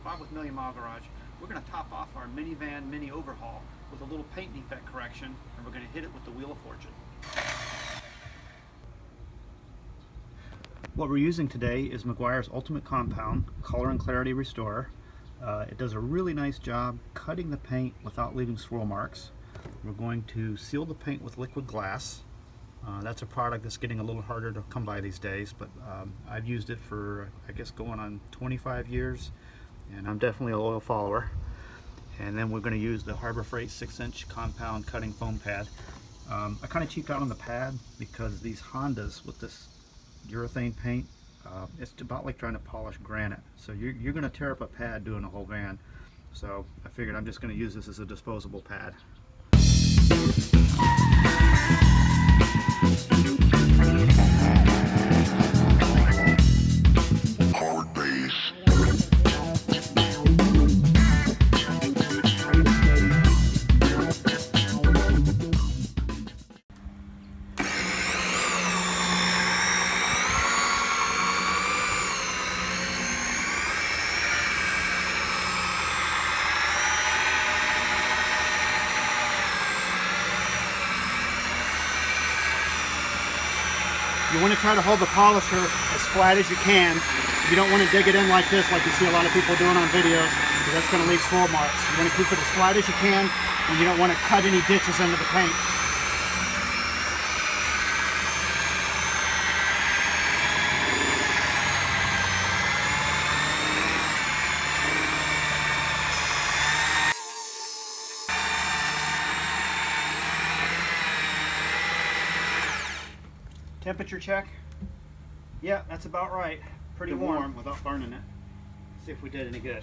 Bob with Million Mile Garage. We're going to top off our minivan mini overhaul with a little paint defect correction, and we're going to hit it with the Wheel of Fortune. What we're using today is Meguiar's Ultimate Compound Color and Clarity Restorer. It does a really nice job cutting the paint without leaving swirl marks. We're going to seal the paint with liquid glass. That's a product that's getting a little harder to come by these days, but I've used it for, I guess, going on 25 years, and I'm definitely a loyal follower. And then we're going to use the Harbor Freight 6-inch compound cutting foam pad. I kind of cheaped out on the pad because these Hondas with this urethane paint, it's about like trying to polish granite. So you're going to tear up a pad doing a whole van. So I figured I'm just going to use this as a disposable pad. You want to try to hold the polisher as flat as you can. You don't want to dig it in like this, like you see a lot of people doing on videos, because that's going to leave swirl marks. You want to keep it as flat as you can, and you don't want to cut any ditches into the paint. Temperature check. Yeah, that's about right. Pretty warm without burning it. See if we did any good.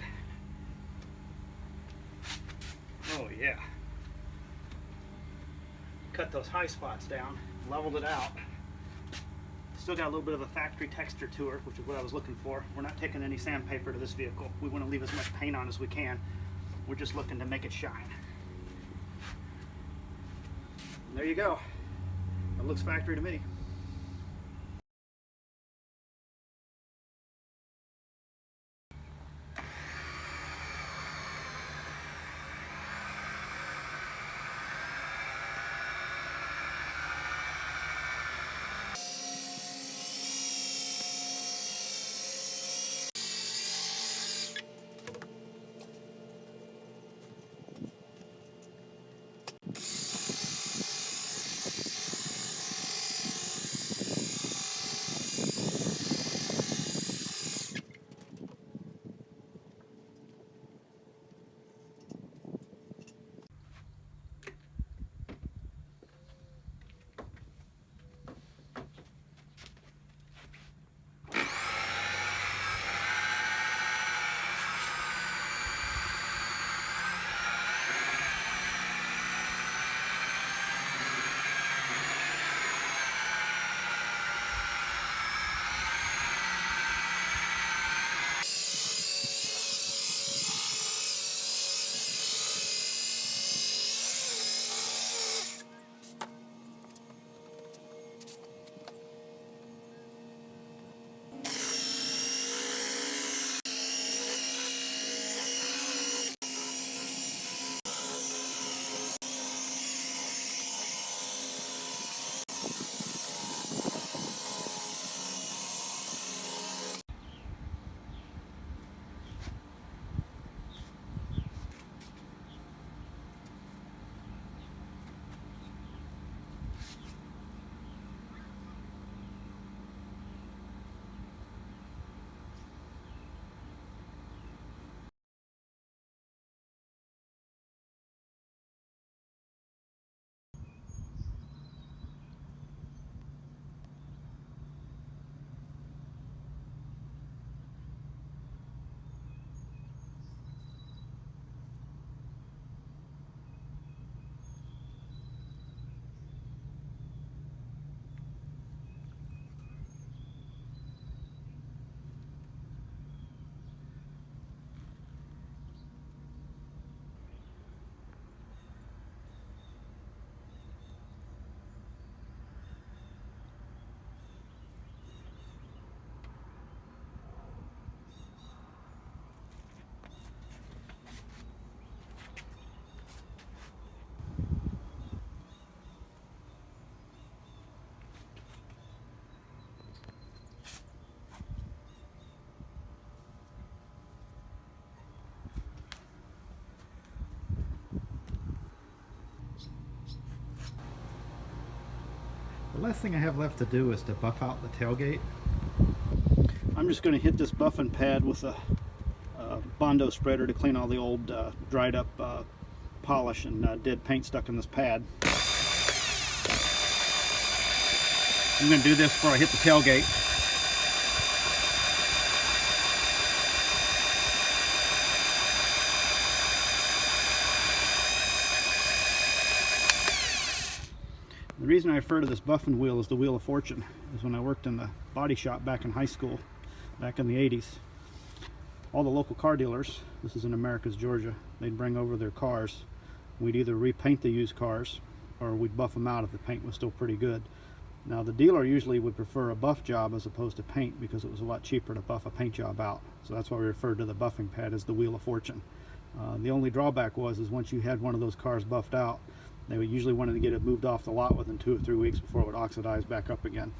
Oh yeah. Cut those high spots down, leveled it out. Still got a little bit of a factory texture to her, which is what I was looking for. We're not taking any sandpaper to this vehicle. We want to leave as much paint on as we can. We're just looking to make it shine. And there you go. It looks factory to me. The last thing I have left to do is to buff out the tailgate. I'm just going to hit this buffing pad with a Bondo spreader to clean all the old dried up polish and dead paint stuck in this pad. I'm going to do this before I hit the tailgate. The reason I refer to this buffing wheel as the Wheel of Fortune is when I worked in the body shop back in high school, back in the 80s. All the local car dealers, this is in Americus, Georgia, they'd bring over their cars. We'd either repaint the used cars or we'd buff them out if the paint was still pretty good. Now the dealer usually would prefer a buff job as opposed to paint because it was a lot cheaper to buff a paint job out. So that's why we referred to the buffing pad as the Wheel of Fortune. The only drawback was once you had one of those cars buffed out, they would usually wanted to get it moved off the lot within 2 or 3 weeks before it would oxidize back up again.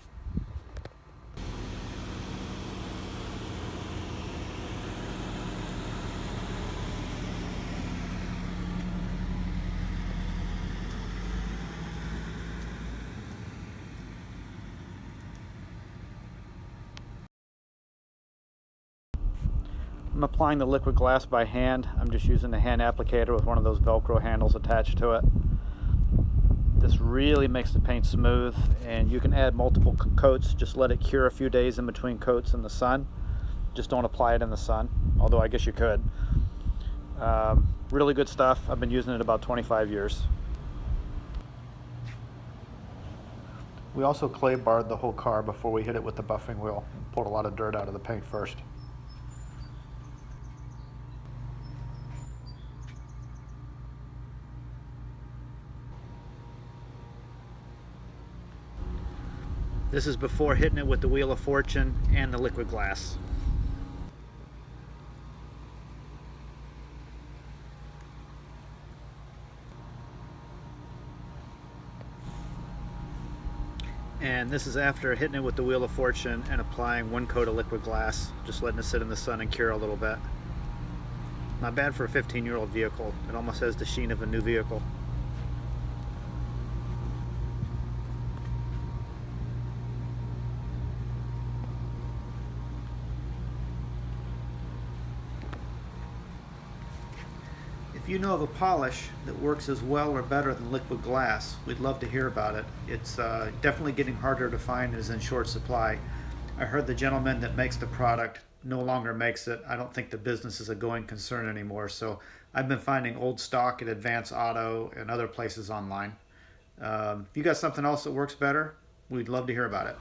I'm applying the liquid glass by hand. I'm just using the hand applicator with one of those Velcro handles attached to it. This really makes the paint smooth, and you can add multiple coats. Just let it cure a few days in between coats in the sun. Just don't apply it in the sun, although I guess you could. Really good stuff. I've been using it about 25 years. We also clay barred the whole car before we hit it with the buffing wheel. Pulled a lot of dirt out of the paint first. This is before hitting it with the Wheel of Fortune and the liquid glass. And this is after hitting it with the Wheel of Fortune and applying 1 coat of liquid glass, just letting it sit in the sun and cure a little bit. Not bad for a 15-year-old vehicle. It almost has the sheen of a new vehicle. If you know of a polish that works as well or better than liquid glass, we'd love to hear about it. It's definitely getting harder to find and is in short supply. I heard the gentleman that makes the product no longer makes it. I don't think the business is a going concern anymore, so I've been finding old stock at Advance Auto and other places online. If you got something else that works better, we'd love to hear about it.